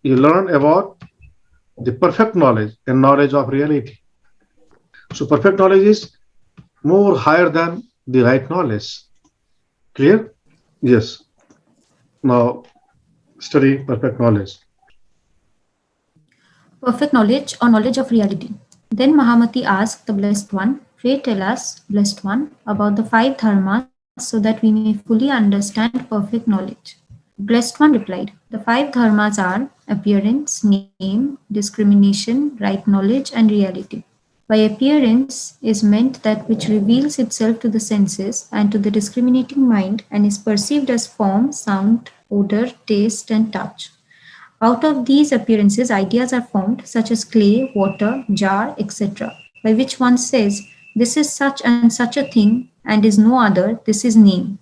You learn about the perfect knowledge and knowledge of reality. So perfect knowledge is more higher than the right knowledge. Clear? Yes. Now study perfect knowledge. Perfect knowledge or knowledge of reality. Then Mahamati asked the Blessed One, "Pray tell us, Blessed One, about the five dharmas so that we may fully understand perfect knowledge." The Blessed One replied, "The five dharmas are appearance, name, discrimination, right knowledge, and reality. By appearance is meant that which reveals itself to the senses and to the discriminating mind and is perceived as form, sound, odor, taste, and touch. Out of these appearances, ideas are formed, such as clay, water, jar, etc., by which one says, this is such and such a thing and is no other, this is name.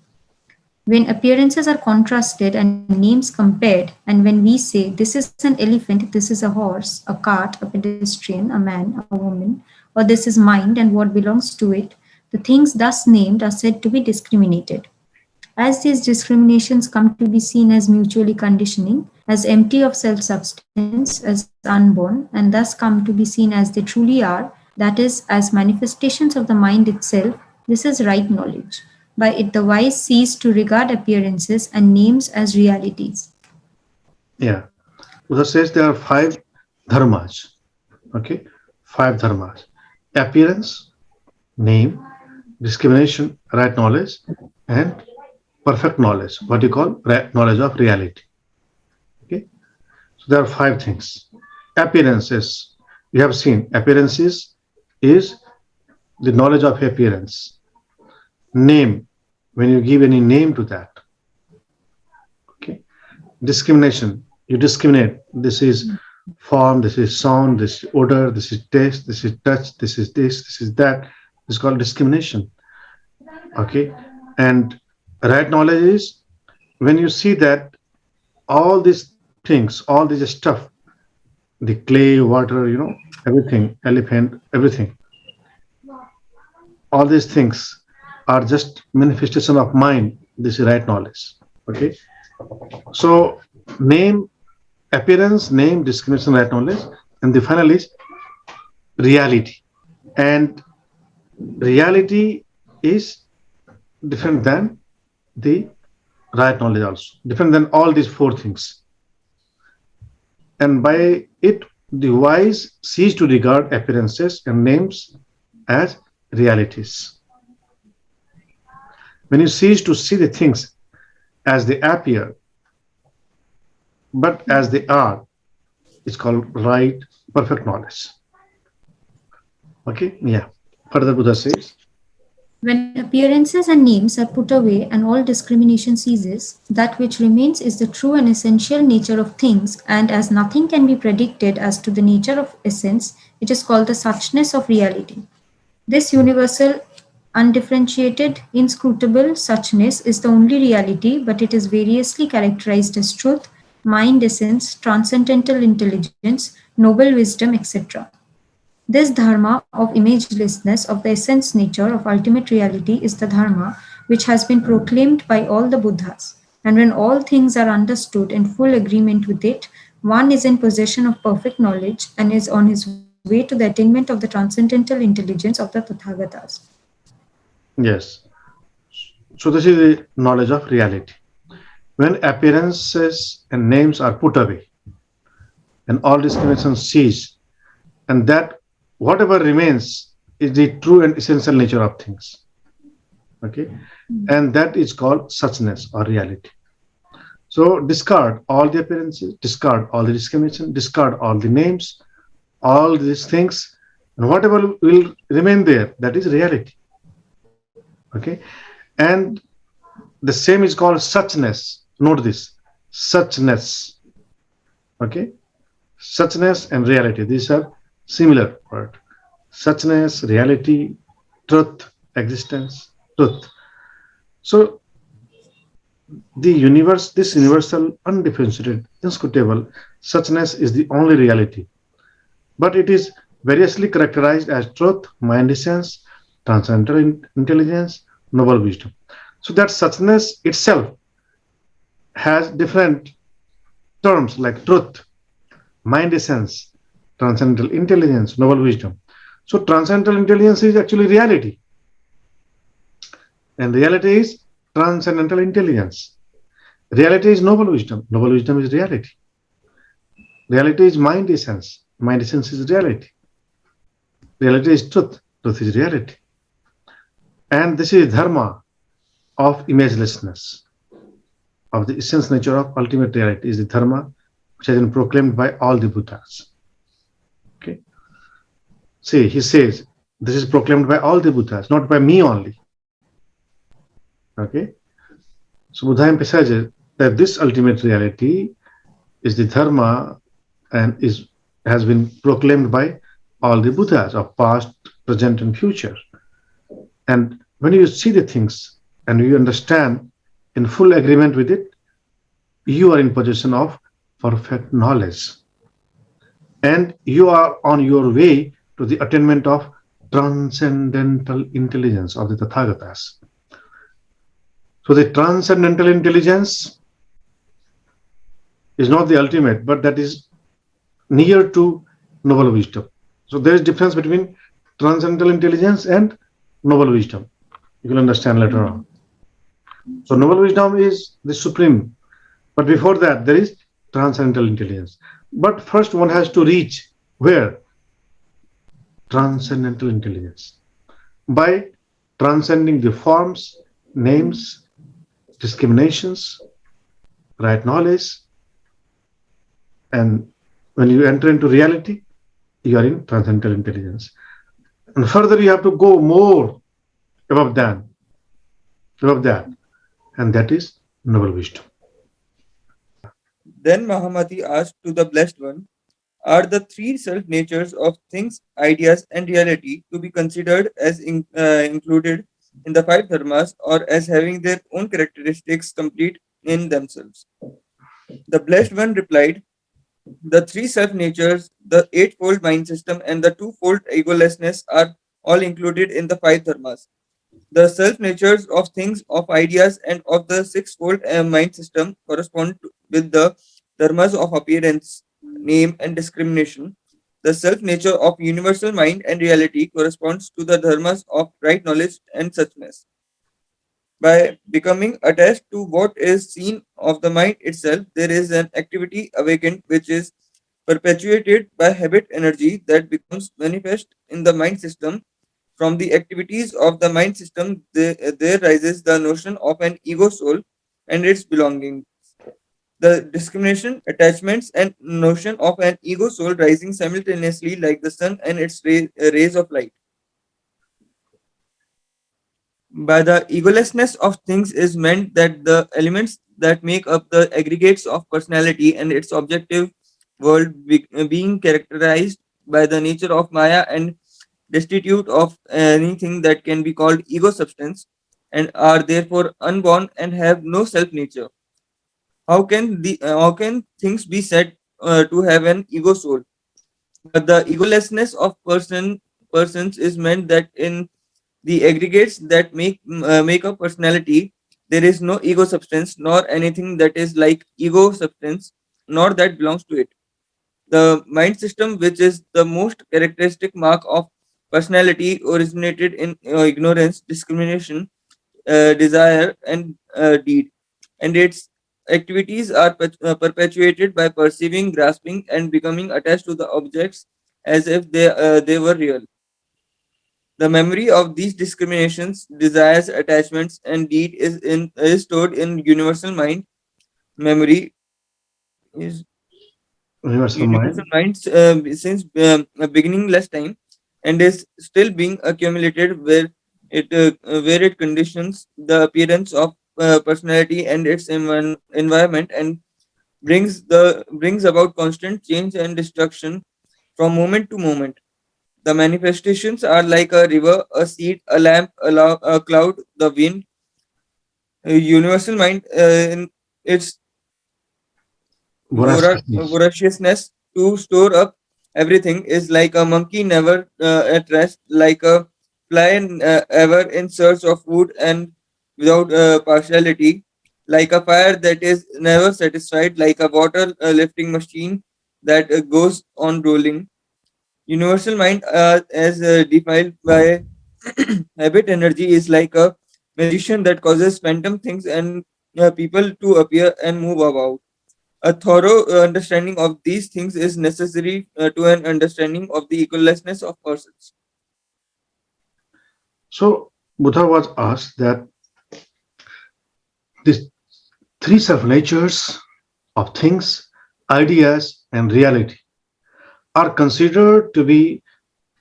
When appearances are contrasted and names compared, and when we say, this is an elephant, this is a horse, a cart, a pedestrian, a man, a woman, or this is mind and what belongs to it, the things thus named are said to be discriminated. As these discriminations come to be seen as mutually conditioning, as empty of self substance, as unborn, and thus come to be seen as they truly are, that is, as manifestations of the mind itself, this is right knowledge. By it, the wise cease to regard appearances and names as realities. Yeah. Buddha says there are five dharmas. Okay. Five dharmas. Appearance, name, discrimination, right knowledge, and perfect knowledge. What you call knowledge of reality. Okay. So there are five things. Appearances. You have seen appearances is the knowledge of appearance. Name, when you give any name to that. Okay. Discrimination, you discriminate. This is form, this is sound, this is odor, this is taste, this is touch, this is that. It's called discrimination. Okay. And right knowledge is when you see that all these things, all this stuff, the clay, water, everything, elephant, everything, all these things are just manifestation of mind. This is right knowledge. Okay. So name, appearance, name, discrimination, right knowledge, and the final is reality. And reality is different than the right knowledge also, different than all these four things. And by it, the wise cease to regard appearances and names as realities. When you cease to see the things as they appear, but as they are, it's called right, perfect knowledge. Okay, yeah. Further, Buddha says, When appearances and names are put away and all discrimination ceases, that which remains is the true and essential nature of things, and as nothing can be predicted as to the nature of essence, it is called the suchness of reality. This universal, undifferentiated, inscrutable suchness is the only reality, but it is variously characterized as truth, mind essence, transcendental intelligence, noble wisdom, etc. This dharma of imagelessness, of the essence nature, of ultimate reality, is the dharma which has been proclaimed by all the Buddhas. And when all things are understood in full agreement with it, one is in possession of perfect knowledge and is on his way to the attainment of the transcendental intelligence of the Tathagatas. yes. So this is the knowledge of reality. When appearances and names are put away and all discrimination cease, and that whatever remains is the true and essential nature of things. Okay, and that is called suchness or reality. So discard all the appearances, discard all the discrimination, discard all the names, all these things, and whatever will remain there, that is reality. Okay, and the same is called suchness. Note this, suchness. Okay, suchness and reality, these are similar word. Suchness, reality, truth, existence, truth. So the universe, this universal, undifferentiated, inscrutable suchness is the only reality, but it is variously characterized as truth, mind essence, transcendental intelligence, noble wisdom. So that suchness itself has different terms like truth. mind essence, transcendental intelligence, noble wisdom. So transcendental intelligence is actually reality, and reality is transcendental intelligence. Reality is noble wisdom. Noble wisdom is reality. Reality is mind essence. Mind essence is reality. Reality is truth. Truth is reality. And this is dharma of imagelessness, of the essence nature of ultimate reality is the dharma which has been proclaimed by all the Buddhas. Okay. See, he says this is proclaimed by all the Buddhas, not by me only. Okay. So Buddha emphasizes that this ultimate reality is the dharma and is has been proclaimed by all the Buddhas of past, present, and future. And when you see the things and you understand in full agreement with it, you are in possession of perfect knowledge. And you are on your way to the attainment of transcendental intelligence of the Tathagatas. So the transcendental intelligence is not the ultimate, but that is near to noble wisdom. So there is difference between transcendental intelligence and noble wisdom. You will understand later on. So noble wisdom is the supreme, but before that there is transcendental intelligence. But first one has to reach where? Transcendental intelligence. By transcending the forms, names, discriminations, right knowledge, and when you enter into reality, you are in transcendental intelligence. And further, you have to go more above that, above that, and that is noble wisdom. Then Mahamati asked to the Blessed One, are the three self natures of things, ideas, and reality to be considered as included in the five dharmas or as having their own characteristics complete in themselves? The Blessed One replied, the three self natures, the eightfold mind system, and the twofold egolessness are all included in the five dharmas. The self natures of things, of ideas, and of the sixfold mind system correspond with the dharmas of appearance, name, and discrimination. The self nature of universal mind and reality corresponds to the dharmas of right knowledge and suchness. By becoming attached to what is seen of the mind itself, there is an activity awakened which is perpetuated by habit energy that becomes manifest in the mind system. From the activities of the mind system, there rises the notion of an ego soul and its belongings. The discrimination, attachments, and notion of an ego soul rising simultaneously like the sun and its rays of light. By the egolessness of things is meant that the elements that make up the aggregates of personality and its objective world being characterized by the nature of Maya and destitute of anything that can be called ego substance and are therefore unborn and have no self nature. How can things be said to have an ego soul? But the egolessness of persons is meant that in the aggregates that make up personality, there is no ego substance nor anything that is like ego substance, nor that belongs to it. The mind system, which is the most characteristic mark of personality, originated in ignorance, discrimination, desire, and deed, and its activities are perpetuated by perceiving, grasping, and becoming attached to the objects as if they were real. The memory of these discriminations, desires, attachments, and deed is stored in universal mind. Memory is Universal universal mind. mind since a beginningless time, and is still being accumulated where it conditions the appearance of personality and its environment and brings about constant change and destruction from moment to moment. The manifestations are like a river, a seed, a lamp, a cloud, the wind. Universal mind in its Voraciousness. voraciousness to store up everything is like a monkey never at rest, like a fly ever in search of food and without partiality, like a fire that is never satisfied, like a water lifting machine that goes on rolling. Universal mind, as defined by habit energy, is like a magician that causes phantom things and people to appear and move about. A thorough understanding of these things is necessary to an understanding of the equallessness of persons. So Buddha was asked that these three self natures of things, ideas, and reality are considered to be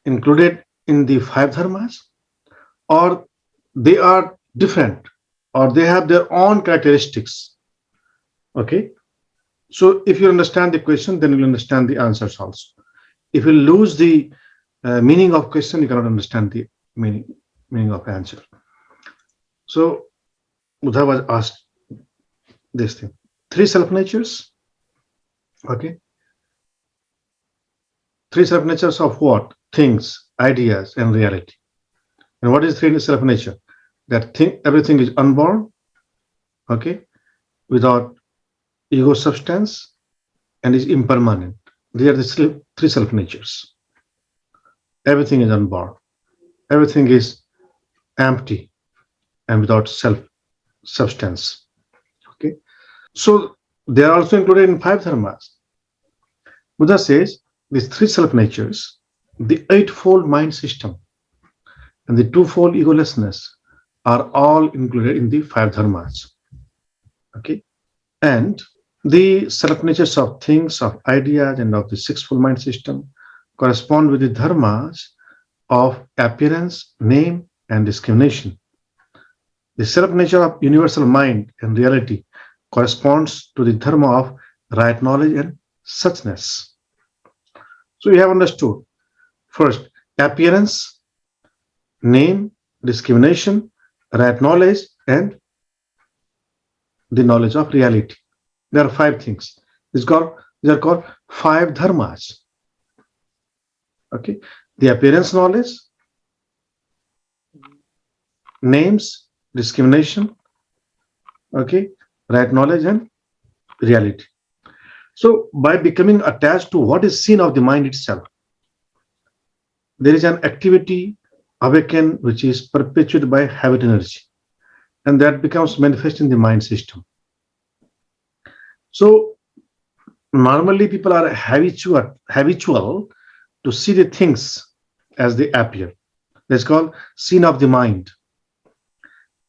included in the five dharmas, or they are different, or they have their own characteristics. Okay. So if you understand the question, then you'll understand the answers also. If you lose the meaning of question, you cannot understand the meaning meaning of answer. So Buddha was asked this thing. Three self natures. Okay. Three self natures of what? Things, ideas, and reality. And what is three self nature? That thing, everything is unborn, okay, without ego substance, and is impermanent. They are the three self natures. Everything is unborn. Everything is empty and without self substance. Okay. So they are also included in five dharmas. Buddha says these three self natures, the eightfold mind system, and the twofold egolessness are all included in the five dharmas. Okay. And the self natures of things, of ideas, and of the sixfold mind system correspond with the dharmas of appearance, name, and discrimination. The self nature of universal mind and reality corresponds to the dharma of right knowledge and suchness. So we have understood first appearance, name, discrimination, right knowledge, and the knowledge of reality. There are five things. These are called five dharmas. Okay, the appearance knowledge, names, discrimination. Okay, right knowledge and reality. So by becoming attached to what is seen of the mind itself, there is an activity awakened which is perpetuated by habit energy, and that becomes manifest in the mind system. So normally people are habitual to see the things as they appear. That's called scene of the mind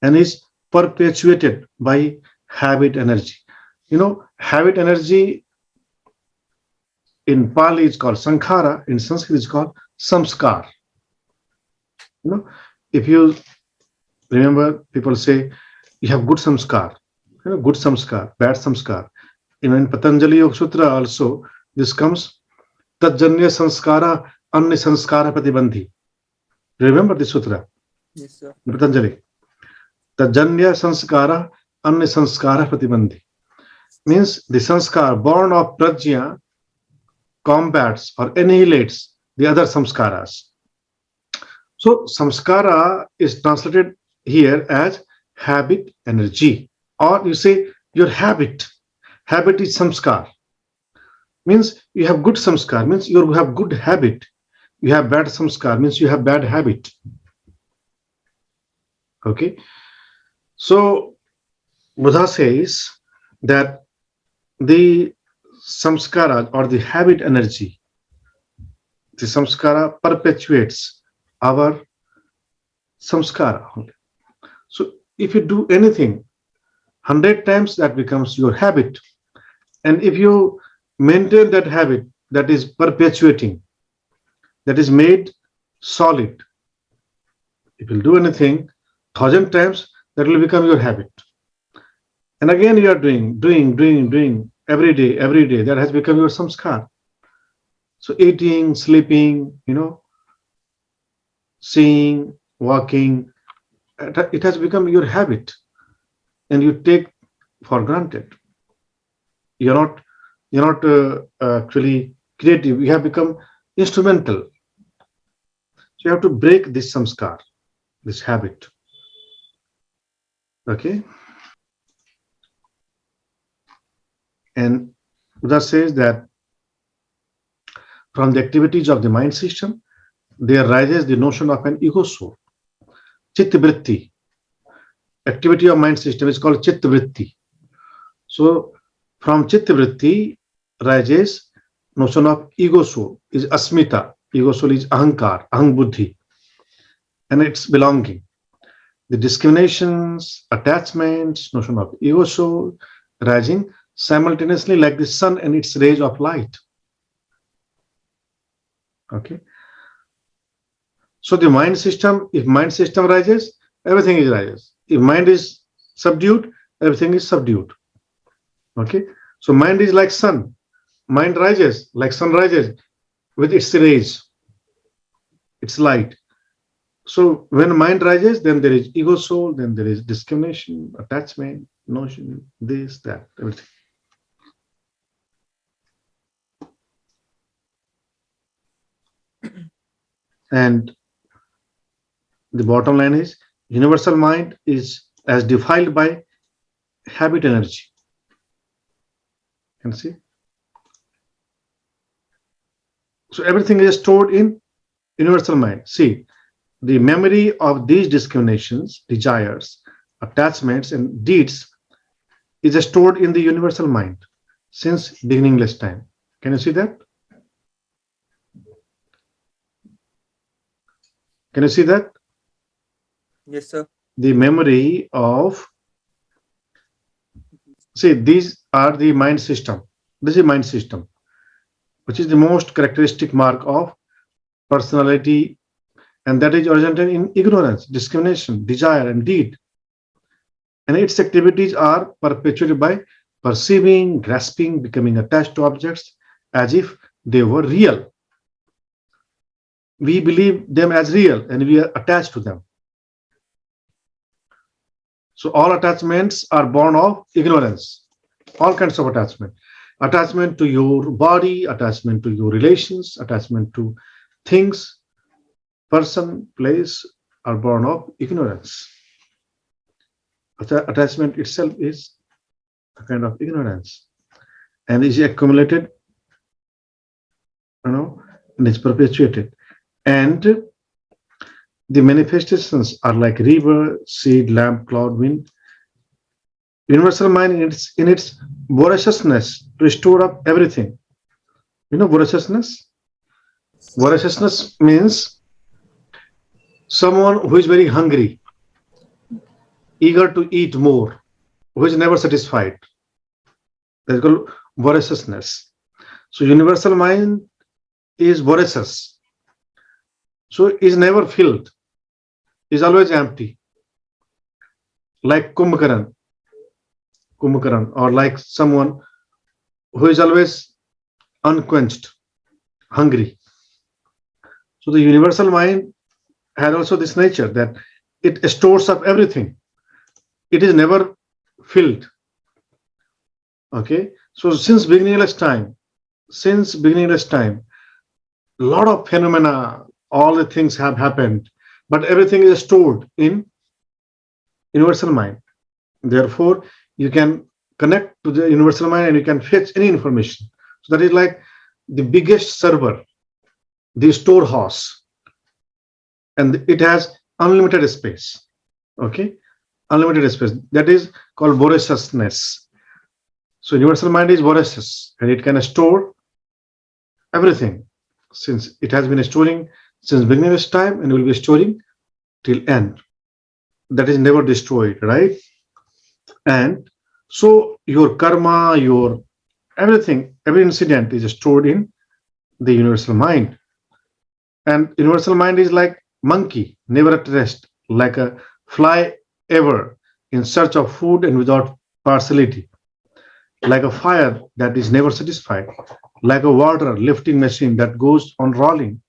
and is perpetuated by habit energy. Habit energy in Pali is called sankhara, in Sanskrit is called samskar. You know, if you remember, people say you have good samskar, good samskar, bad samskar. In Patanjali Yoga Sutra also, this comes tajanya sanskara, anni sanskara pratibandhi. Remember this sutra, Yes, sir. Patanjali. Tajanya sanskara, anni sanskara pratibandhi. Means the sanskar born of prajna combats or annihilates the other samskaras. So samskara is translated here as habit energy, or you say your habit. Habit is samskar. Means you have good samskar, means you have good habit. You have bad samskar, means you have bad habit. Okay. So Buddha says that the samskara or the habit energy, the samskara perpetuates our samskara only. So if you do anything 100 times, that becomes your habit. And if you maintain that habit, that is perpetuating, that is made solid, if you do anything 1,000 times, that will become your habit. And again, you are doing every day. That has become your samskar. So eating, sleeping, seeing, walking, it has become your habit, and you take for granted. You're not actually creative. You have become instrumental. So you have to break this samskar, this habit. Okay, and Buddha says that from the activities of the mind system, there arises the notion of an ego soul. Chitta-vritti, activity of mind system is called chitta-vritti. So from chitta-vritti rises notion of ego soul, is asmita. Ego soul is ahankar, ahang buddhi, and its belonging. The discriminations, attachments, notion of ego soul rising simultaneously like the sun and its rays of light. Okay. So the mind system, if mind system rises, everything is rises. If mind is subdued, everything is subdued. Okay. So mind is like sun. Mind rises like sun rises with its rays, its light. So when mind rises, then there is ego soul, then there is discrimination, attachment, notion, this, that, everything. And the bottom line is universal mind is as defiled by habit energy. You can see. So everything is stored in universal mind. See, the memory of these discriminations, desires, attachments, and deeds is stored in the universal mind since beginningless time. Can you see that? Can you see that? Yes, sir. The memory of, see, these are the mind system. This is mind system, which is the most characteristic mark of personality, and that is originated in ignorance, discrimination, desire, and deed. And its activities are perpetuated by perceiving, grasping, becoming attached to objects as if they were real. We believe them as real and we are attached to them. So all attachments are born of ignorance, all kinds of attachment. Attachment to your body, attachment to your relations, attachment to things, person, place are born of ignorance. Attachment itself is a kind of ignorance and is accumulated, and is perpetuated. And the manifestations are like river, seed, lamp, cloud, wind. Universal mind in its voraciousness to store up everything. Voraciousness? Voraciousness means someone who is very hungry, eager to eat more, who is never satisfied. That's called voraciousness. So universal mind is voracious. So is never filled, is always empty. Like Kumbhakaran, or like someone who is always unquenched, hungry. So the universal mind has also this nature that it stores up everything. It is never filled. Okay. So since beginningless time, a lot of phenomena, all the things have happened, but everything is stored in universal mind. Therefore, you can connect to the universal mind and you can fetch any information. So that is like the biggest server, the storehouse, and it has unlimited space. Okay, unlimited space. That is called voraciousness. So universal mind is voracious and it can store everything since it has been storing since beginningless time and will be storing till end. That is never destroyed, right? And so your karma, your everything, every incident is stored in the universal mind. And universal mind is like monkey, never at rest, like a fly ever in search of food and without partiality, like a fire that is never satisfied, like a water lifting machine that goes on rolling.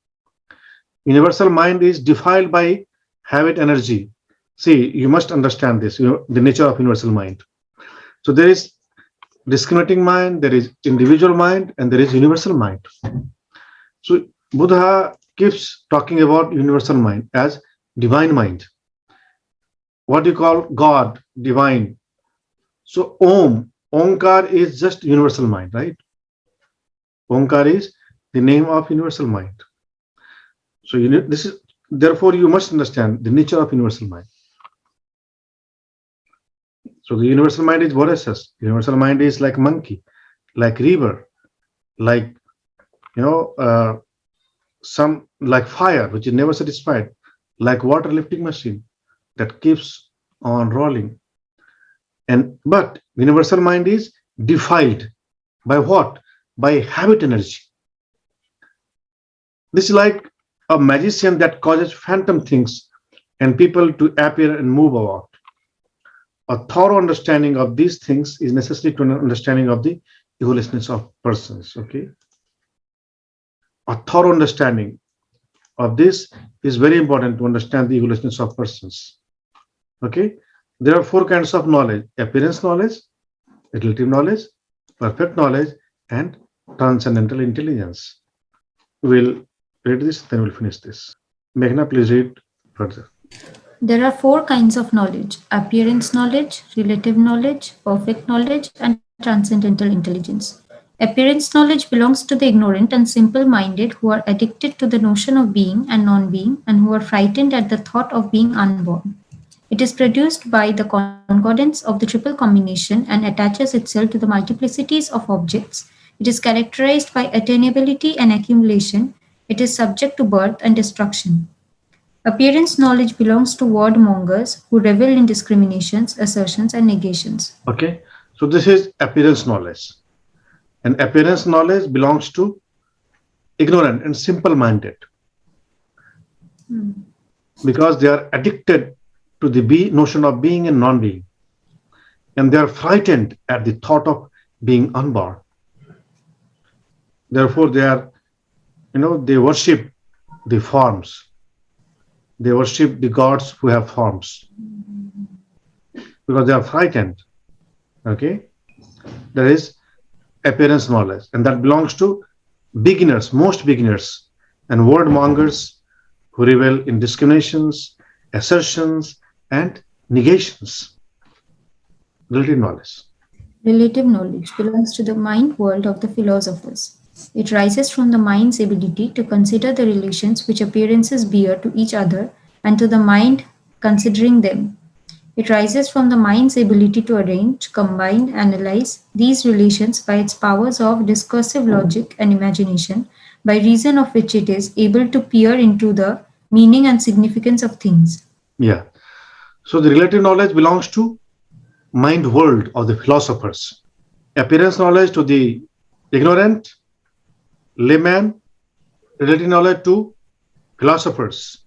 Universal mind is defiled by habit energy. See, you must understand this, the nature of universal mind. So there is discriminating mind, there is individual mind, and there is universal mind. So Buddha keeps talking about universal mind as divine mind. What do you call God, divine? So Omkar is just universal mind, right? Omkar is the name of universal mind. So this is therefore you must understand the nature of universal mind. So the universal mind is voracious. Universal mind is like monkey, like river, like you know some like fire which is never satisfied, like water lifting machine that keeps on rolling. And but universal mind is defiled by what? By habit energy. This is like a magician that causes phantom things and people to appear and move about. A thorough understanding of these things is necessary to an understanding of the egolessness of persons. Okay, a thorough understanding of this is very important to understand the egolessness of persons. Okay, there are four kinds of knowledge: appearance knowledge, relative knowledge, perfect knowledge, and transcendental intelligence. We'll read this, then we'll finish this. Meghna, please read further. There are four kinds of knowledge: appearance knowledge, relative knowledge, perfect knowledge, and transcendental intelligence. Appearance knowledge belongs to the ignorant and simple minded who are addicted to the notion of being and non being and who are frightened at the thought of being unborn. It is produced by the concordance of the triple combination and attaches itself to the multiplicities of objects. It is characterized by attainability and accumulation. It is subject to birth and destruction. Appearance knowledge belongs to word mongers who revel in discriminations, assertions, and negations. Okay, so this is appearance knowledge, and appearance knowledge belongs to ignorant and simple minded because they are addicted to the notion of being and non being, and they are frightened at the thought of being unborn. Therefore, they are, they worship the forms, they worship the gods who have forms because they are frightened. Okay, there is appearance knowledge, and that belongs to beginners, most beginners, and word mongers who revel in discriminations, assertions, and negations. Relative knowledge. Relative knowledge belongs to the mind world of the philosophers. It rises from the mind's ability to consider the relations which appearances bear to each other and to the mind considering them. It rises from the mind's ability to arrange, combine, analyze these relations by its powers of discursive logic and imagination, by reason of which it is able to peer into the meaning and significance of things. Yeah. So the relative knowledge belongs to mind world of the philosophers. Appearance knowledge to the ignorant, layman, relative knowledge to philosophers,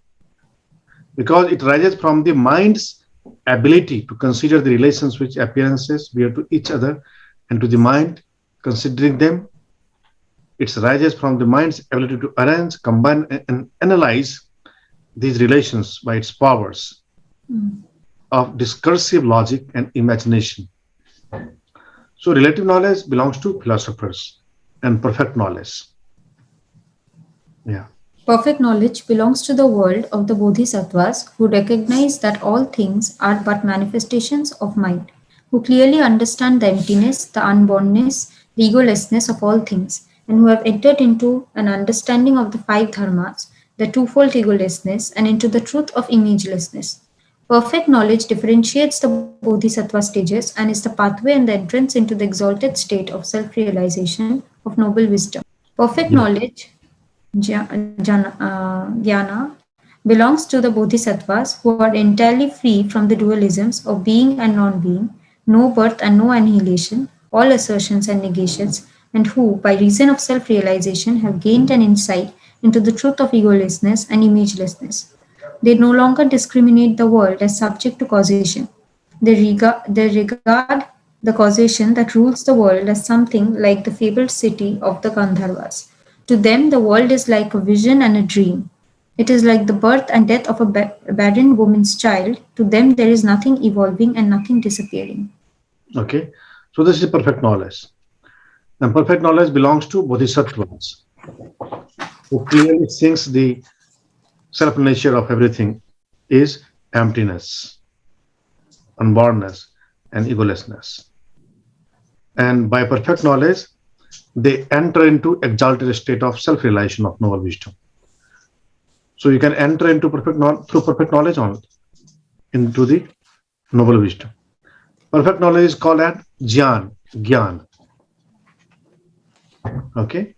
because it rises from the mind's ability to consider the relations which appearances bear to each other and to the mind considering them. It rises from the mind's ability to arrange, combine, and analyze these relations by its powers of discursive logic and imagination. So relative knowledge belongs to philosophers and perfect knowledge. Yeah. Perfect knowledge belongs to the world of the bodhisattvas who recognize that all things are but manifestations of mind, who clearly understand the emptiness, the unbornness, the egolessness of all things, and who have entered into an understanding of the five dharmas, the twofold egolessness, and into the truth of imagelessness. Perfect knowledge differentiates the bodhisattva stages and is the pathway and the entrance into the exalted state of self realization of noble wisdom. Perfect Yeah. knowledge jnana belongs to the bodhisattvas who are entirely free from the dualisms of being and non-being, no birth and no annihilation, all assertions and negations, and who, by reason of self-realization, have gained an insight into the truth of egolessness and imagelessness. They no longer discriminate the world as subject to causation. They regard the causation that rules the world as something like the fabled city of the Gandharvas. To them, the world is like a vision and a dream. It is like the birth and death of a barren woman's child. To them, there is nothing evolving and nothing disappearing. Okay. So this is perfect knowledge. And perfect knowledge belongs to bodhisattvas who clearly thinks the self nature of everything is emptiness, unbornness, and egolessness. And by perfect knowledge, they enter into exalted state of self-realization of noble wisdom. So you can enter into through perfect knowledge only into the noble wisdom. Perfect knowledge is called as Gyan. Okay,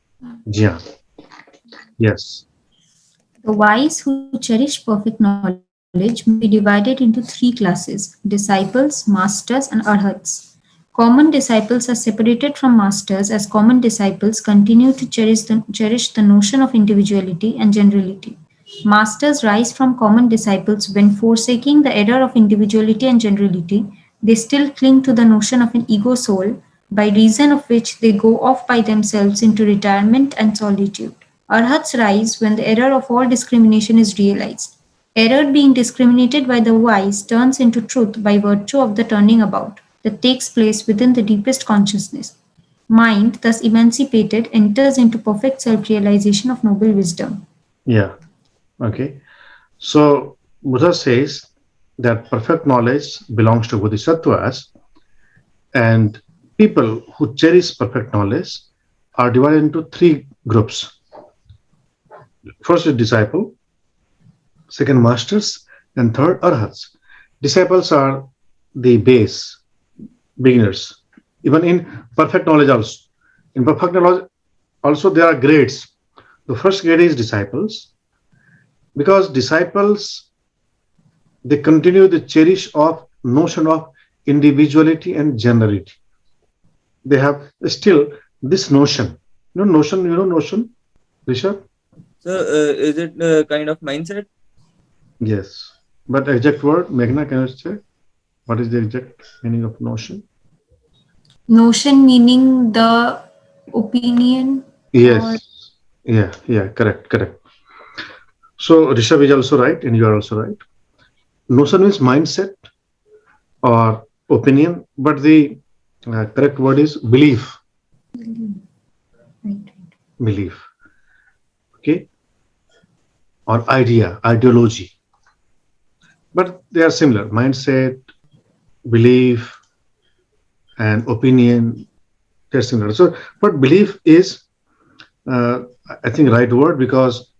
Gyan. Yes. The wise who cherish perfect knowledge may be divided into three classes: disciples, masters, and arhats. Common disciples are separated from masters as common disciples continue to cherish the notion of individuality and generality. Masters rise from common disciples when, forsaking the error of individuality and generality, they still cling to the notion of an ego soul, by reason of which they go off by themselves into retirement and solitude. Arhats rise when the error of all discrimination is realized. Error being discriminated by the wise turns into truth by virtue of the turning about that takes place within the deepest consciousness. Mind, thus emancipated, enters into perfect self realization of noble wisdom. Yeah. Okay. So Buddha says that perfect knowledge belongs to bodhisattvas, and people who cherish perfect knowledge are divided into three groups. First is disciple, second masters, and third arhats. Disciples are the base, beginners. Even in perfect knowledge also. In perfect knowledge also there are grades. The first grade is disciples, because disciples, they continue the cherish of notion of individuality and generality. They have still this notion. Notion, Rishabh? So, is it kind of mindset? Yes. But exact word, Meghna, can you say what is the exact meaning of notion? Notion meaning the opinion or Yes. Yeah, correct. So Rishabh is also right, and you are also right. Notion means mindset or opinion, but the correct word is belief. right. Belief. Okay, or idea, ideology. But they are similar. Mindset, belief, and opinion. They're similar. So, but belief is, uh, I think, right word, because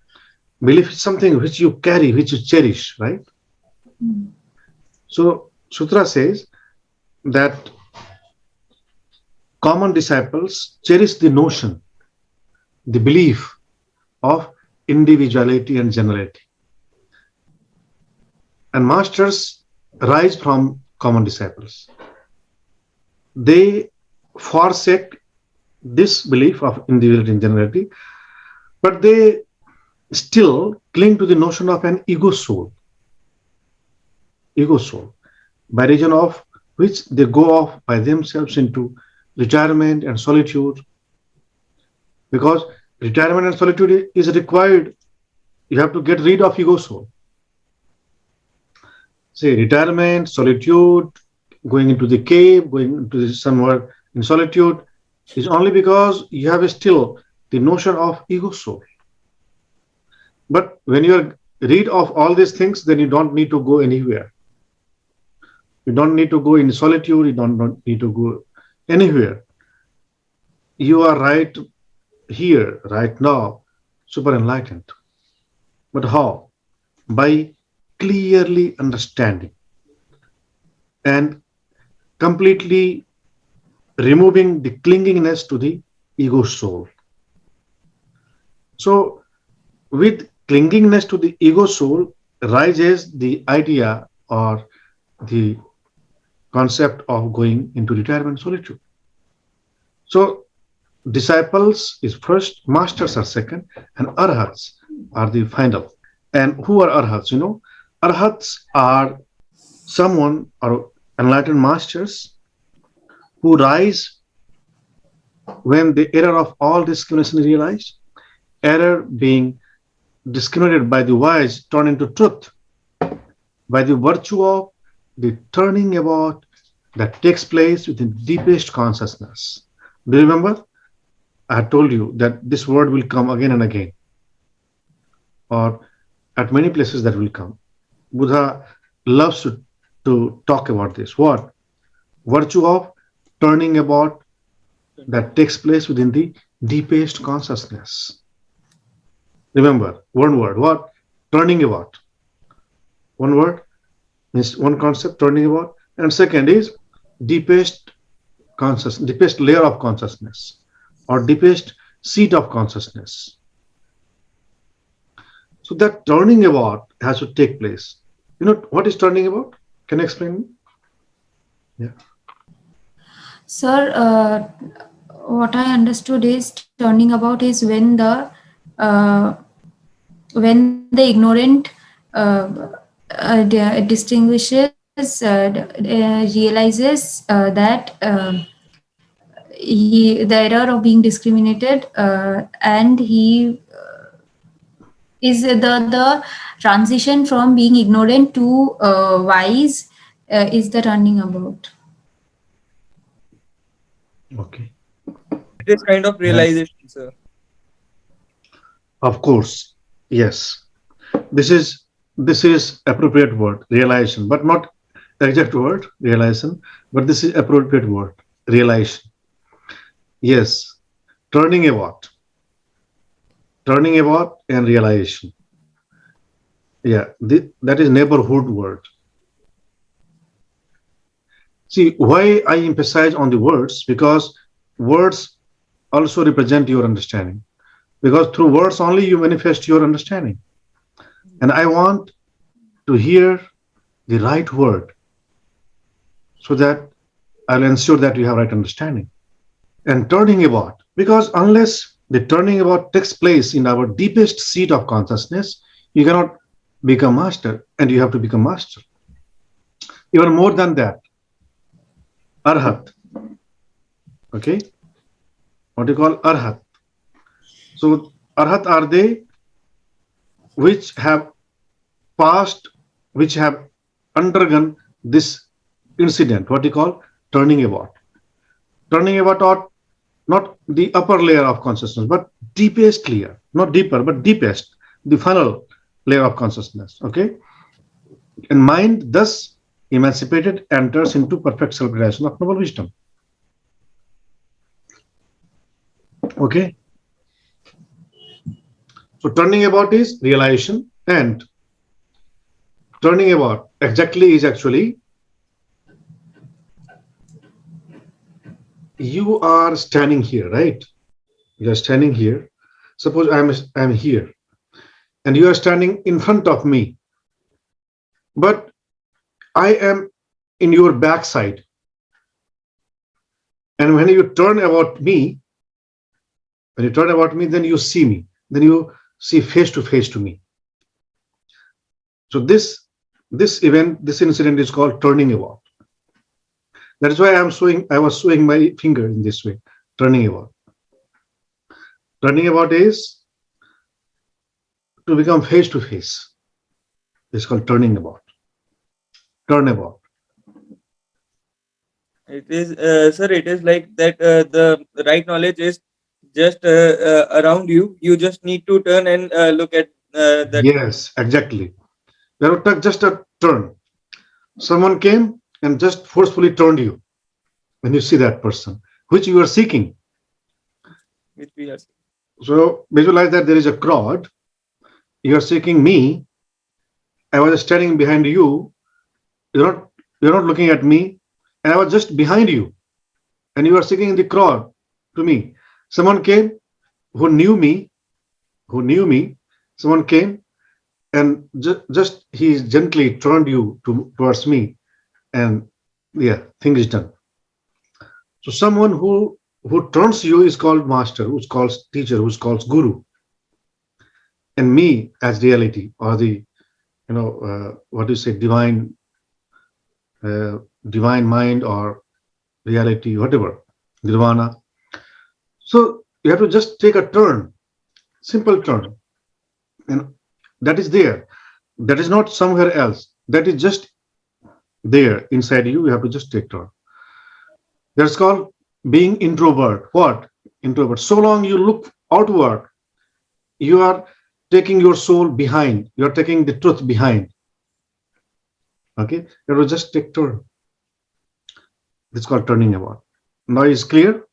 belief is something which you carry, which you cherish, right? Mm. So, Sutra says that common disciples cherish the notion, the belief of individuality and generality, and masters rise from common disciples. They forsake this belief of individuality and generality, but they still cling to the notion of an ego soul, by reason of which they go off by themselves into retirement and solitude, because retirement and solitude is required. You have to get rid of ego soul. Say retirement, solitude, going into the cave, going into somewhere in solitude is only because you have still the notion of ego soul. But when you are rid of all these things, then you don't need to go anywhere. You don't need to go in solitude. You don't need to go anywhere. You are right here, right now, super enlightened. But how? By clearly understanding and completely removing the clinginess to the ego soul. So, with clinginess to the ego soul rises the idea or the concept of going into retirement solitude. So, disciples is first, masters are second, and arhats are the final. And who are arhats? Arhats are someone or enlightened masters who rise when the error of all discrimination is realized, error being discriminated by the wise turned into truth by the virtue of the turning about that takes place within deepest consciousness. Do you remember? I had told you that this word will come again and again, or at many places that will come. Buddha loves to talk about this. What? Virtue of turning about that takes place within the deepest consciousness. Remember, one word, what? Turning about. One word means one concept, turning about. And second is deepest deepest layer of consciousness or deepest seat of consciousness. So that turning about has to take place. You know what is turning about? Can you explain? Yeah. Sir, what I understood is turning about is uh, when the ignorant uh, distinguishes, realizes that the error of being discriminated, and he is the transition from being ignorant to wise, is the turning about. Okay. It is kind of And realization, sir. of course, yes. This is this is appropriate word, realization, but not exact word, realization, but this is appropriate word, realization. Yes. Turning about. Turning about and realization. Yeah, that is neighborhood word. See, why I emphasize on the words? Because words also represent your understanding. Because through words only you manifest your understanding. And I want to hear the right word so that I'll ensure that you have right understanding. And turning about, because unless the turning about takes place in our deepest seat of consciousness, you cannot become master, and you have to become master. Even more than that, arhat, okay? What do you call arhat? So arhat are they which have passed, which have undergone this incident, what you call turning about. Turning about or not the upper layer of consciousness, but deepest layer, not deeper, but deepest, the final layer of consciousness. Okay. And mind, thus emancipated, enters into perfect self realization of noble wisdom. Okay. So turning about is realization, and turning about exactly is actually you are standing here, right? You are standing here. Suppose I'm here and you are standing in front of me, but I am in your backside. And when you turn about me, then you see me. Then you see face to face to me. So this incident is called turning about. That is why I was showing my finger in this way, turning about. Turning about is to become face to face. It's called turning about. Turn about. It is, sir. It is like that. The right knowledge is just around you. You just need to turn and look at that. Yes, exactly. You have to take just a turn. Someone came and just forcefully turned you when you see that person, which you are seeking. Which we are. So visualize that there is a crowd. You are seeking me. I was standing behind you. You're not you're not looking at me, and I was just behind you, and you are seeking in the crowd to me. Someone came who knew me, who knew me. Someone came and just he gently turned you towards me, and yeah, thing is done. So someone who turns you is called master, who's called teacher, who's called guru, and me as reality or the what do you say uh, divine mind or reality, whatever, nirvana. So you have to just take a turn, simple turn, and that is there. That is not somewhere else. That is just there inside you. You have to just take turn. That's called being introvert. What? Introvert. So long you look outward, you are taking your soul behind. You are taking the truth behind. Okay? You have to just take turn. It's called turning about. Now is clear?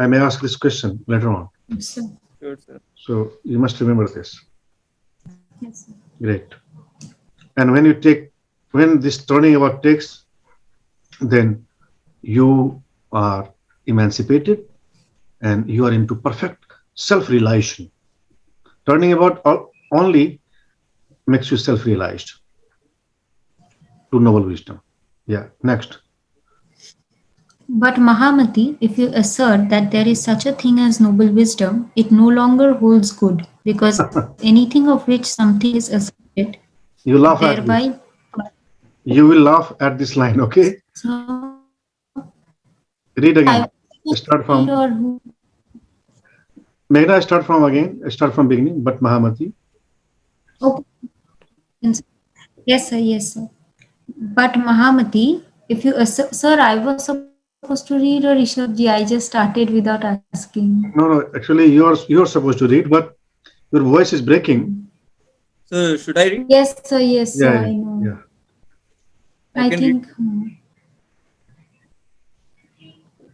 I may ask this question later on. Sir. Sure, sir. So you must remember this. Yes, sir. Great. And when this turning about takes, then you are emancipated and you are into perfect self-realization. Turning about only makes you self-realized to noble wisdom. Yeah. Next. But Mahamati, if you assert that there is such a thing as noble wisdom, it no longer holds good because anything of which something is asserted, You laugh at thereby. this. You will laugh at this line. Okay. So, Read I again. was Start from. or who? May I start from again? Start from beginning. But Mahamati. Okay. Yes, sir. Yes, sir. But Mahamati, if you assert, sir, I was supposed to read or Rishabh ji? I just started without asking. No, no. Actually, you're supposed to read, but your voice is breaking. So should I read? Yes, sir, Yeah, I yeah, know. yeah. I I can read. think.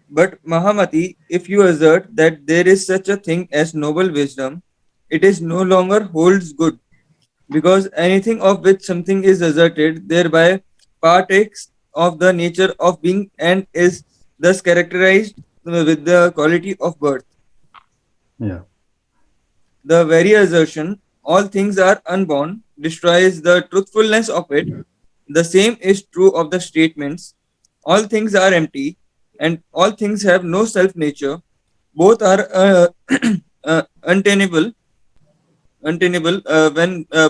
But Mahamati, if you assert that there is such a thing as noble wisdom, it is no longer holds good, because anything of which something is asserted thereby partakes of the nature of being and is thus characterized with the quality of birth. Yeah. The very assertion, all things are unborn, destroys the truthfulness of it. The same is true of the statements, all things are empty, and all things have no self nature. Both are untenable when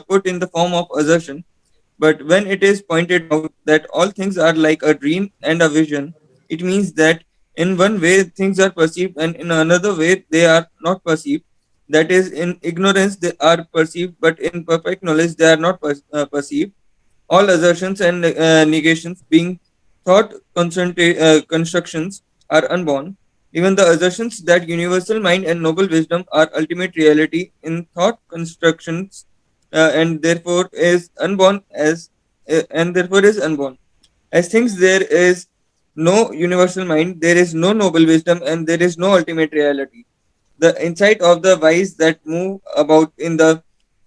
put in the form of assertion. But when it is pointed out that all things are like a dream and a vision, it means that in one way things are perceived and in another way they are not perceived. That is, in ignorance they are perceived, but in perfect knowledge they are not perceived. All assertions and negations, being thought constructions, are unborn. Even the assertions that universal mind and noble wisdom are ultimate reality in thought constructions, and therefore is unborn and therefore is unborn. As things there is no universal mind, there is no noble wisdom, and there is no ultimate reality. The insight of the wise that move about in the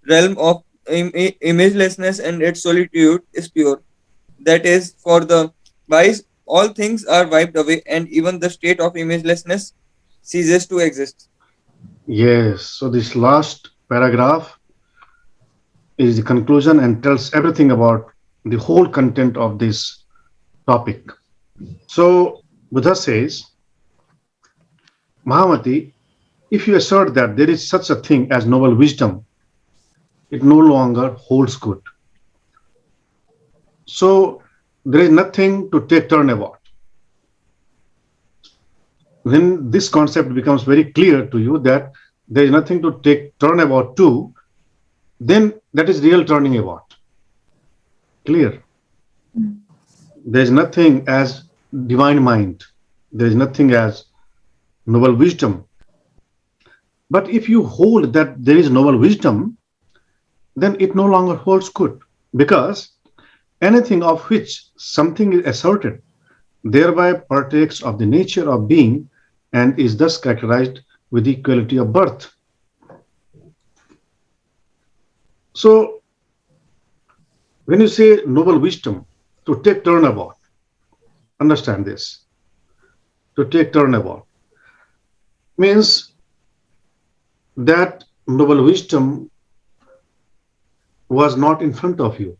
realm of imagelessness and its solitude is pure. That is, for the wise, all things are wiped away, and even the state of imagelessness ceases to exist. Yes. So this last paragraph is the conclusion and tells everything about the whole content of this topic. So Buddha says, Mahamati, if you assert that there is such a thing as noble wisdom, it no longer holds good. So there is nothing to take turn about. When this concept becomes very clear to you that there is nothing to take turn about to, then that is real turning about. Clear. There is nothing as divine mind. There is nothing as noble wisdom. But if you hold that there is noble wisdom, then it no longer holds good because anything of which something is asserted thereby partakes of the nature of being and is thus characterized with the quality of birth. So, when you say noble wisdom, to take turnabout, understand this. To take turnabout means that noble wisdom was not in front of you,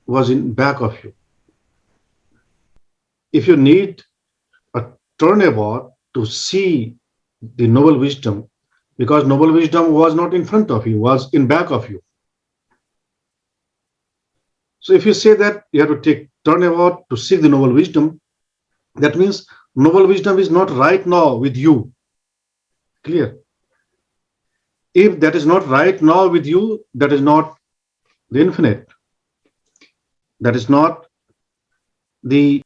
was in back of you. If you need a turnabout to see the noble wisdom, because noble wisdom was not in front of you, was in back of you. So if you say that you have to take turnabout to seek the noble wisdom, that means noble wisdom is not right now with you. Clear? If that is not right now with you, that is not the infinite. That is not the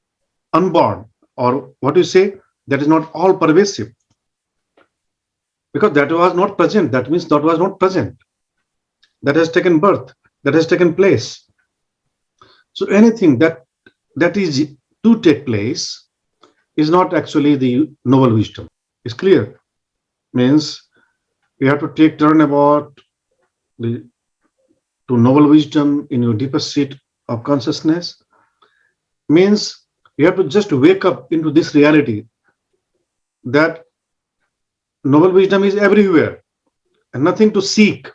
unborn, or what you say, that is not all pervasive. Because that was not present. That means that was not present. That has taken birth. That has taken place. So anything that is to take place is not actually the noble wisdom. It's clear. Means you have to take turn about the to noble wisdom in your deepest seat of consciousness. Means you have to just wake up into this reality that noble wisdom is everywhere and nothing to seek.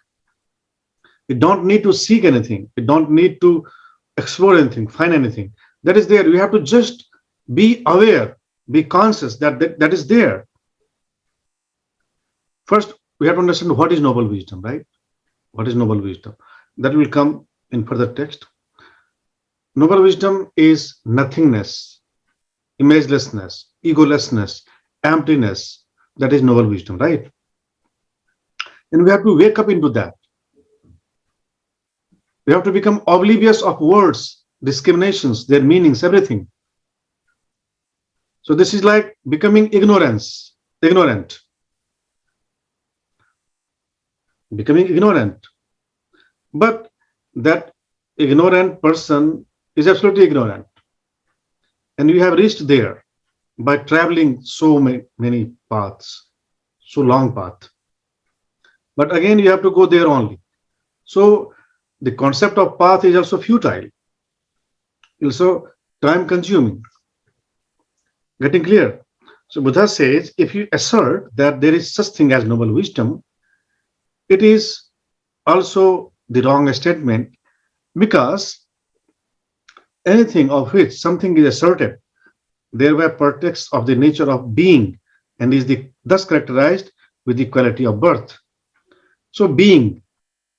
You don't need to seek anything. You don't need to explore anything, find anything. That is there. You have to just be aware, be conscious that is there. First, we have to understand what is noble wisdom, right? What is noble wisdom? That will come in further text. Noble wisdom is nothingness, imagelessness, egolessness, emptiness. That is noble wisdom, right? And we have to wake up into that. We have to become oblivious of words, discriminations, their meanings, everything. So this is like becoming ignorant, becoming ignorant. But that ignorant person is absolutely ignorant. And you have reached there by traveling so many paths, so long path. But again, you have to go there only. So the concept of path is also futile, also time consuming. Getting clear? So Buddha says, if you assert that there is such thing as noble wisdom, it is also the wrong statement, because anything of which something is asserted, there were pretexts of the nature of being and is thus characterized with the quality of birth. So being,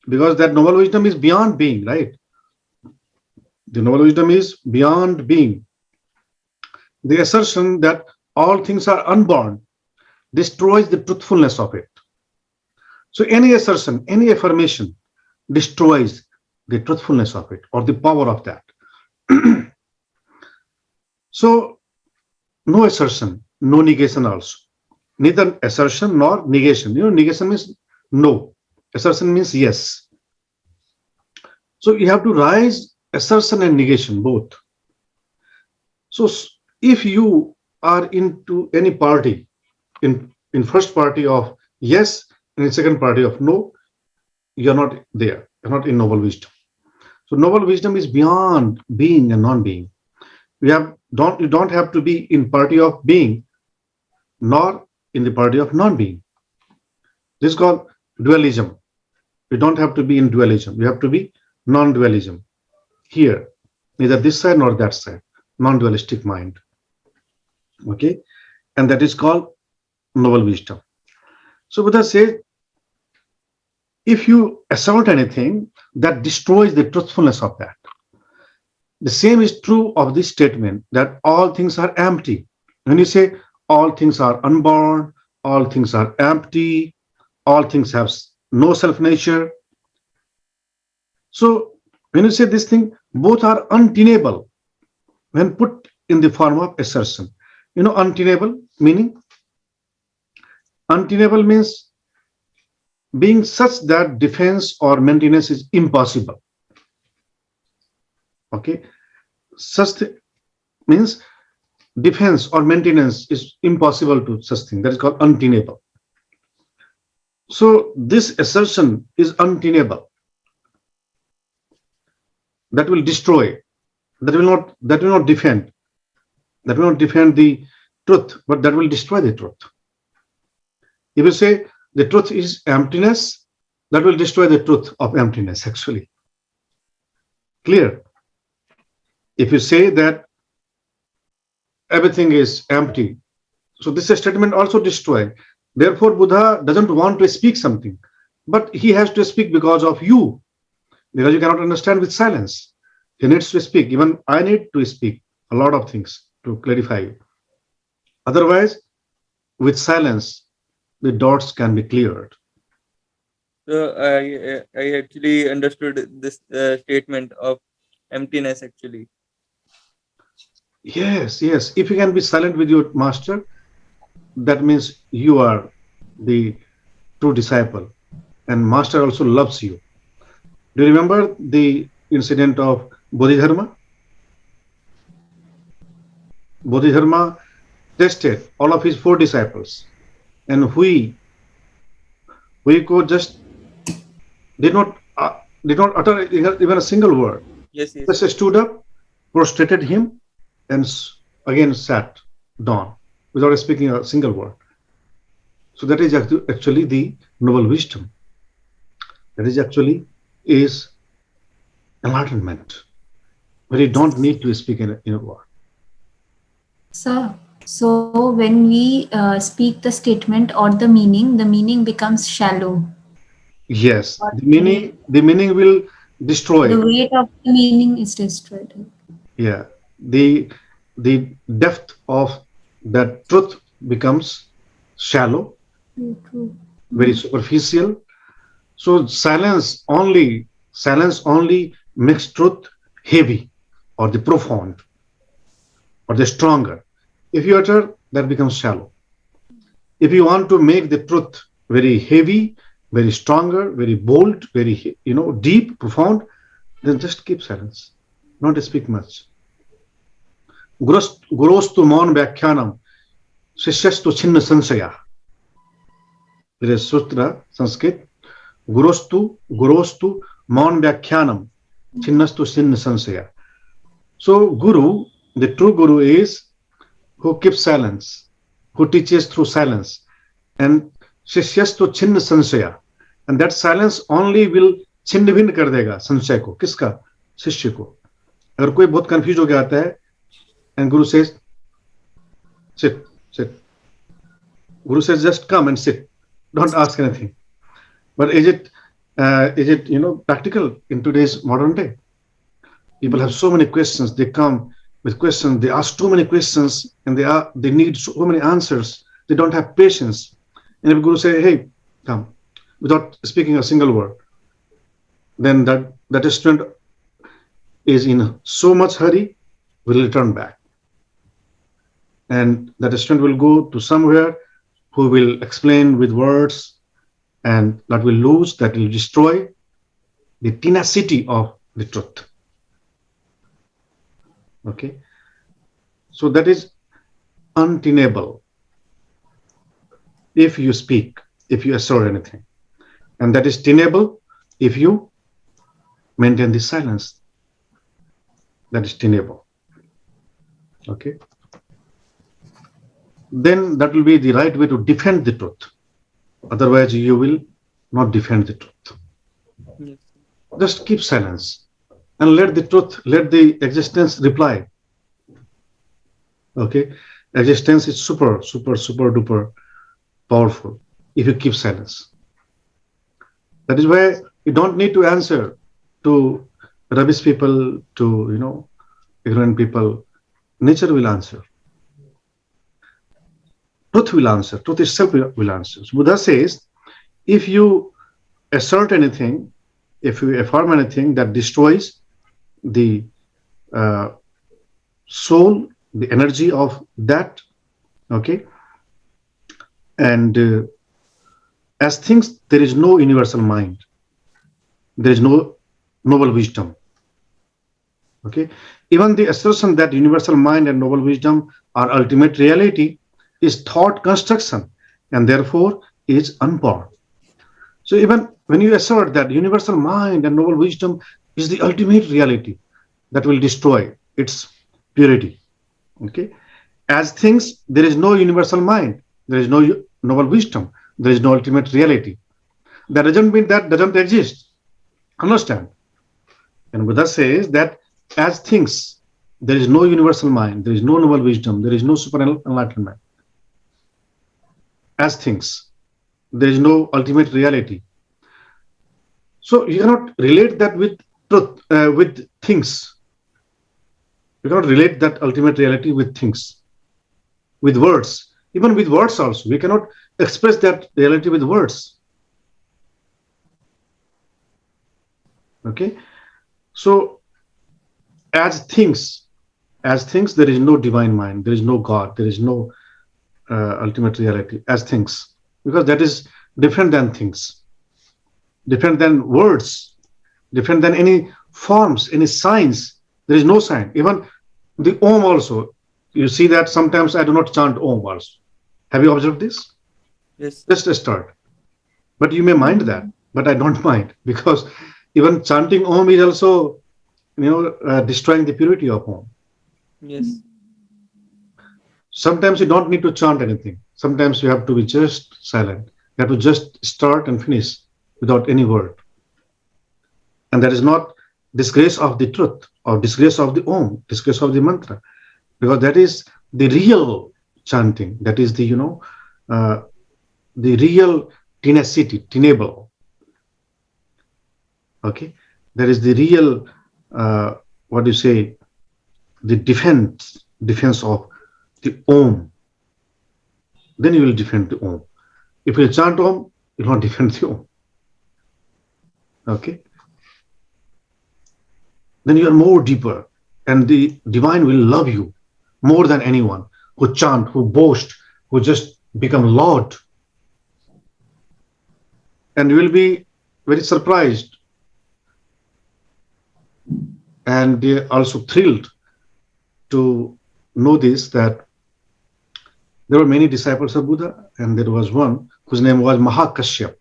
because that noble wisdom is beyond being, right? The noble wisdom is beyond being. The assertion that all things are unborn destroys the truthfulness of it. So any assertion, any affirmation destroys the truthfulness of it or the power of that. So no assertion, no negation also. Neither assertion nor negation. Negation means no. Assertion means yes. So you have to rise assertion and negation both. So if you are into any party, in first party of yes and in second party of no, you're not there. You're not in noble wisdom. So noble wisdom is beyond being and non-being. You don't have to be in party of being nor in the party of non-being. This is called dualism. You don't have to be in dualism. You have to be non-dualism. Here, neither this side nor that side. Non-dualistic mind. Okay? And that is called noble wisdom. So Buddha says, if you assert anything, that destroys the truthfulness of that. The same is true of this statement that all things are empty. When you say all things are unborn, all things are empty, all things have no self-nature. So when you say this thing, both are untenable when put in the form of assertion. Untenable meaning? Untenable means being such that defense or maintenance is impossible. Okay? Such means defense or maintenance is impossible to such thing. That is called untenable. So this assertion is untenable. That will destroy. That will not defend. That will not defend the truth, but that will destroy the truth. If you say the truth is emptiness, that will destroy the truth of emptiness, actually. Clear? If you say that everything is empty, so this statement also destroys. Therefore, Buddha doesn't want to speak something, but he has to speak because of you, because you cannot understand with silence. He needs to speak. Even I need to speak a lot of things to clarify. Otherwise, with silence, the dots can be cleared. So I actually understood this statement of emptiness actually. Yes. If you can be silent with your master, that means you are the true disciple, and master also loves you. Do you remember the incident of Bodhidharma? Bodhidharma tested all of his 4 disciples. and we could just did not did not utter even a single word. Yes, yes. Just stood up, prostrated him, and again sat down without speaking a single word. So that is actually the noble wisdom. That is actually is enlightenment, where you don't need to speak in a word. So when we speak the statement or the meaning becomes shallow. Yes, Or the meaning will the destroy. weight of the meaning is destroyed. Yeah, the depth of that truth becomes shallow, True, true. very superficial. So silence only makes truth heavy, or the profound, or the stronger. If you utter, that becomes shallow. If you want to make the truth very heavy, very stronger, very bold, very deep, profound, then just keep silence. Not speak much. Gurostu maun व्याख्यानम शिष्यस्तु छिन्न संशया. There is Sutra, Sanskrit. Gurostu maun व्याख्यानम छिन्नस्तु छिन्न संशया. So Guru, the true Guru is who keeps silence, who teaches through silence, and शिष्यस्तु छिन्न संशया. And that silence only will छिन्न भिन्न कर देगा संशय को. किसका? शिष्य को. अगर कोई बहुत कंफ्यूज हो गया आता है, and Guru says, sit, sit. Guru says, just come and sit. Don't ask anything. But is it practical in today's modern day? People have so many questions. They come with questions. They ask too many questions, and they need so many answers. They don't have patience. And if Guru say, "Hey, come," without speaking a single word, then that student is in so much hurry, will return back, and that student will go to somewhere who will explain with words, and that will destroy the tenacity of the truth. Okay, so that is untenable if you speak, if you assert anything, and that is tenable if you maintain the silence. That is tenable. Okay, then that will be the right way to defend the truth. Otherwise, you will not defend the truth. Yes. Just keep silence and let the truth, let the existence reply. Okay, existence is super, super, super duper powerful if you keep silence. That is why you don't need to answer to rubbish people, to ignorant people. Nature will answer. Truth will answer. Truth itself will answer. So Buddha says, if you assert anything, if you affirm anything that destroys the uh, soul, the energy of that, okay, and as things, there is no universal mind, there is no noble wisdom. Okay, even the assertion that universal mind and noble wisdom are ultimate reality is thought construction, and therefore is unborn. So even when you assert that universal mind and noble wisdom is the ultimate reality that will destroy its purity, okay, as things, there is no universal mind, there is no noble wisdom, there is no ultimate reality. That doesn't mean that doesn't exist. Understand? And Buddha says that as things, there is no universal mind, there is no noble wisdom, there is no super enlightenment. As things, there is no ultimate reality. So you cannot relate that with truth, with things. You cannot relate that ultimate reality with things, with words. Even with words also, we cannot express that reality with words. Okay, so as things, there is no divine mind, there is no God, there is no ultimate reality as things, because that is different than things, different than words, different than any forms, any signs. There is no sign. Even the Om also, you see that sometimes I do not chant Om also. Have you observed this? Yes. Just start. But you may mind that, but I don't mind because even chanting Om is also, destroying the purity of Om. Yes. Sometimes you don't need to chant anything. Sometimes you have to be just silent. You have to just start and finish without any word. And that is not disgrace of the truth or disgrace of the Om, disgrace of the mantra, because that is the real chanting. That is uh, the real tenacity, tenable. Okay, that is the real, what do you say, the defense of the Om. Then you will defend the Om. If you chant Om, you will not defend the Om. Okay, then you are more deeper, and the divine will love you more than anyone who chant, who boast, who just become Lord, and you will be very surprised and also thrilled to know this that there were many disciples of Buddha, and there was one whose name was Mahakashyap.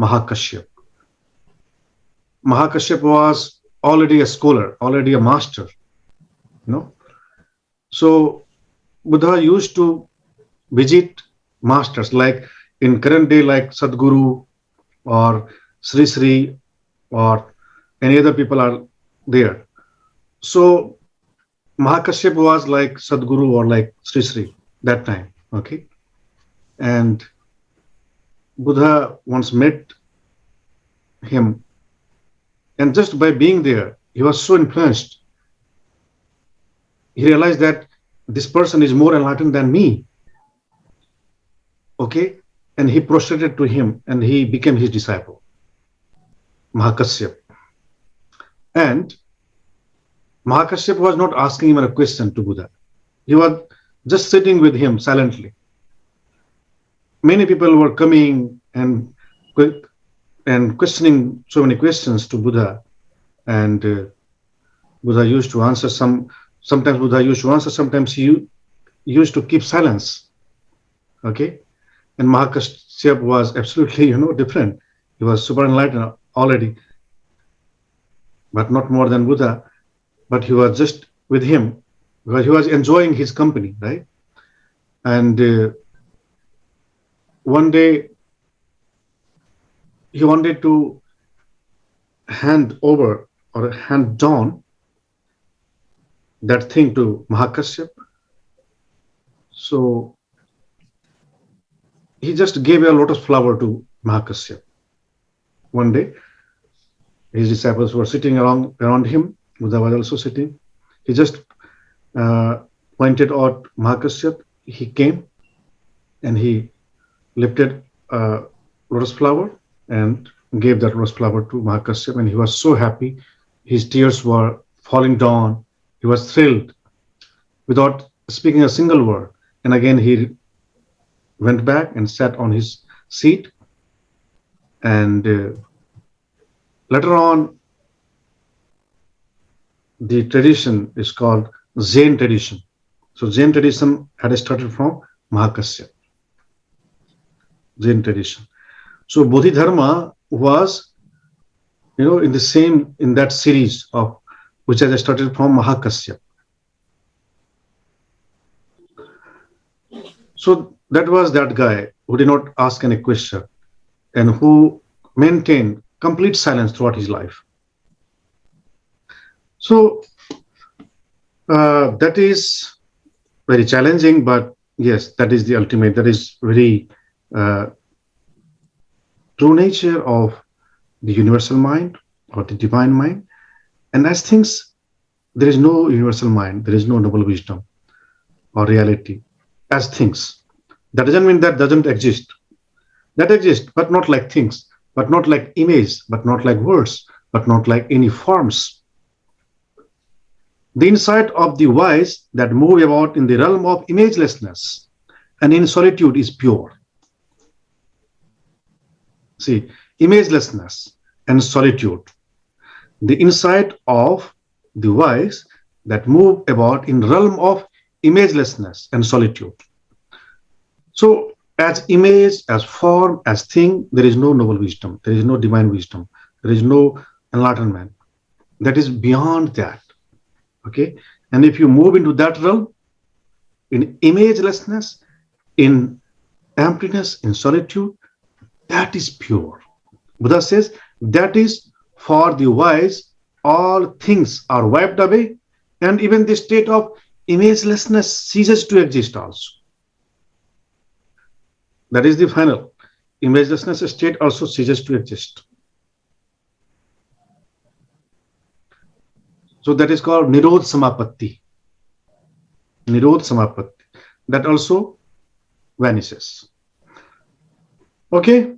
Mahakashyap. Mahakashyap was already a scholar, already a master. You know, so Buddha used to visit masters like in current day, like Sadguru or Sri Sri or any other people are there. So Mahakashyap was like Sadguru or like Sri Sri that time. Okay, and Buddha once met him, and just by being there, he was so influenced. He realized that this person is more enlightened than me. Okay, and he prostrated to him, and he became his disciple, Mahakasyap. And Mahakashyap was not asking him a question to Buddha. He was just sitting with him silently. Many people were coming and questioning so many questions to Buddha, and Buddha used to answer some. Sometimes Buddha used to answer. Sometimes he used to keep silence. Okay, and Mahakashyap was absolutely, different. He was super enlightened already, but not more than Buddha. But he was just with him because he was enjoying his company, right? And one day he wanted to hand over or hand down that thing to Mahakashyap. So he just gave a lotus flower to Mahakashyap. One day, his disciples were sitting around him. Buddha was also sitting. He just uh, pointed out Mahakashyap. He came and he lifted a lotus flower and gave that lotus flower to Mahakashyap. And he was so happy. His tears were falling down. He was thrilled without speaking a single word. And again, he went back and sat on his seat. And later on, the tradition is called Zen tradition. So Zen tradition had started from Mahakashyap. Zen tradition. So Bodhidharma was, in that series of which has started from Mahakashyap. So that was that guy who did not ask any question and who maintained complete silence throughout his life. So that is very challenging, but yes, that is the ultimate. That is very uh, true nature of the universal mind or the divine mind. And as things, there is no universal mind, there is no noble wisdom or reality as things. That doesn't mean that doesn't exist. That exists, but not like things, but not like image, but not like words, but not like any forms. The insight of the wise that move about in the realm of imagelessness and in solitude is pure. See, imagelessness and solitude. The insight of the wise that move about in realm of imagelessness and solitude. So As image, as form, as thing, there is no noble wisdom, there is no divine wisdom, there is no enlightenment. That is beyond that. Okay. And if you move into that realm, in imagelessness, in emptiness, in solitude, that is pure. Buddha says that is for the wise, all things are wiped away, and even the state of imagelessness ceases to exist also. That is the final. Imagelessness state also ceases to exist. So that is called Nirod Samapatti. Nirod Samapatti. That also vanishes. Okay.